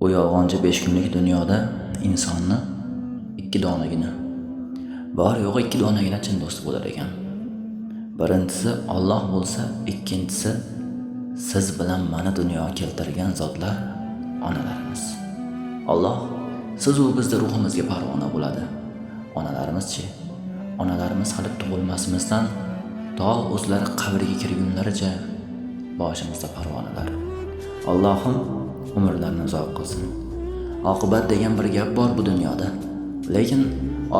Bu yolg'onchi 5 kunlik dunyoda insonni 2 donagina, bor yo'g'i 2 donagina chin do'sti bo'lar ekan. Birinchisi Alloh bo'lsa, ikkinchisi siz bilan meni dunyoga keltirgan zotlar onalarimiz. Alloh siz u bizning ruhimizga parvona bo'ladi. Onalarimiz-chi? Onalarimiz hali tug'ilmasimizdan to o'zlari qabriga kirgunlaricha boshimizda parvonalar. Allohim umrlarini uzoq qilsin. Oqibat degan bir gap bor bu dunyoda. Lekin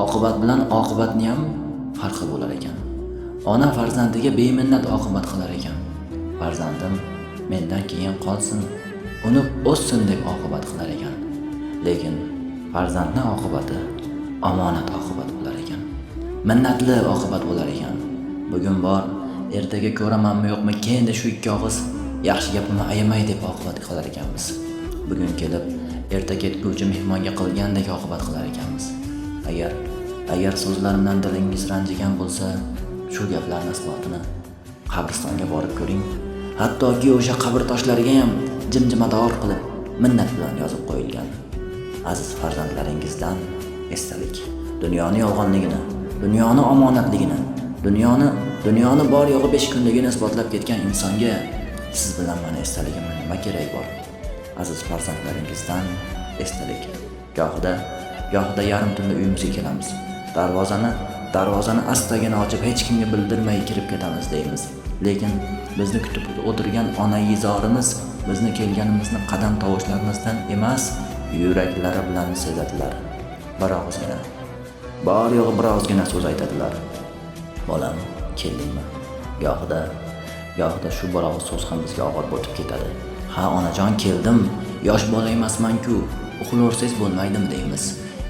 oqibat bilan oqibatni ham farqi bo'lar ekan. Ona farzandiga beminnat oqibat qilar ekan. Farzandim mendan keyin qolsin, uni o'ssin deb oqibat qilar ekan. Lekin farzandning oqibati omonat oqibat bo'lar ekan. Minnatli oqibat bo'lar ekan. Bugun bor, ertaga ko'ramanmi yo'qmi, keyinda shu ikki og'iz yaxshi gapimni ayamay deb oqibat qilar ekanmiz. Bugun kelib erta ketguvchi mehmonga qilgandek oqibat qilar ekanmiz. Agar so'zlarimdan dilingiz ranjigan bo'lsa, shu gaplarning isbotini qabristonga borib ko'ring. Hattoki o'sha qabr toshlariga ham jimjimador qilib minnat bilan yozib qo'yilgan. Aziz farzandlaringizdan esdalik. Dunyoni yolg'onligini, dunyoni omonatligini, dunyoni bor yo'g'i 5 kunligini isbotlab ketgan insonga siz bilan meni esdaligimni nima kerak bor? Aziz farzandlaringizdan esdalik. Gohida yarim tunda uyimizga kelamiz. Darvozani astagina ochib hech kimga bildirmay kirib ketamiz deymiz. Lekin bizni kutib o'tirgan onayizorimiz bizni kelganimizni qadam tovushlarimizdan emas, yuraklari bilan sezadilar. Bor yo'g'i bir ozgina so'z aytadilar. Bolam, keldingmi? Gohida shu bir og'iz so'z ham bizga og'ir botib ketadi. Ha, onajon, keldim. Yosh bola emasman-ku, uxlorsiz bo'lmaydimi deymiz.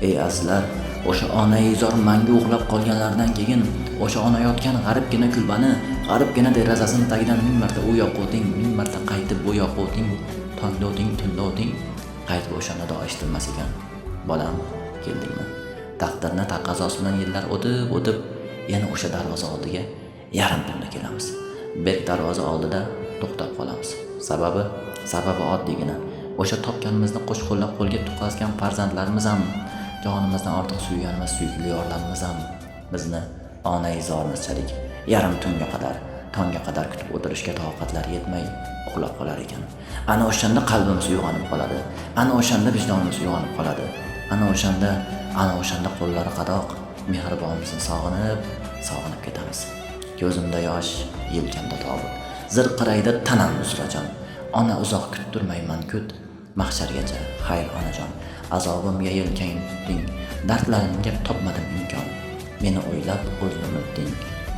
Ey azizlar, o'sha onayizor menga uxlab qolganlardan keyin o'sha ona yotgan g'aribgina kulbani, g'aribgina derazasini tagidan 1000 marta u yoqqa o'ting, 1000 marta qaytib bu yoqqa o'ting, tunda o'ting, qaytib o'sha nido eshitilmas ekan. Bolam, keldingmi? Taqdirning taqozosi bilan yillar o'tib, yana o'sha darvoza oldiga yarim tunda kelamiz. Bek darvoza oldida to'xtab qolamiz. Sababi oddiygina o'sha topganimizni qo'shqo'llab qo'lga tuqqazgan farzandlarimiz ham, jonimizdan ortiq suyganimiz suyukli yorlarimiz ham bizni onayizorimichalik yarim tongga qadar kutib o'tirishga toqatlari yetmay uxlab qolar ekan. Ana o'shanda qalbimiz uyg'onib qoladi. Ana o'shanda vijdonimiz uyg'onib qoladi. Ana o'shanda qo'llari qadoq mehribonimizni sog'inib ketamiz. Ko'zimda yosh, yelkamda tobut. Zirqirayda tanam uzrajon. Ona uzoq kuttirmayman kut, mahshargacha xayr onajon. Azobimga yelkang tutding, dardlarimga topmadim imkon. Meni o'ylab o'zini unutding,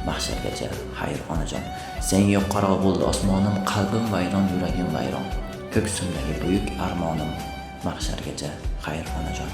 mahshargacha xayr onajon. Sen yo'q qaro bo'ldi osmonim, qalbim vayron, yuragim vayron. Ko'ksimdagi buyuk armonim, mahshargacha xayr onajon.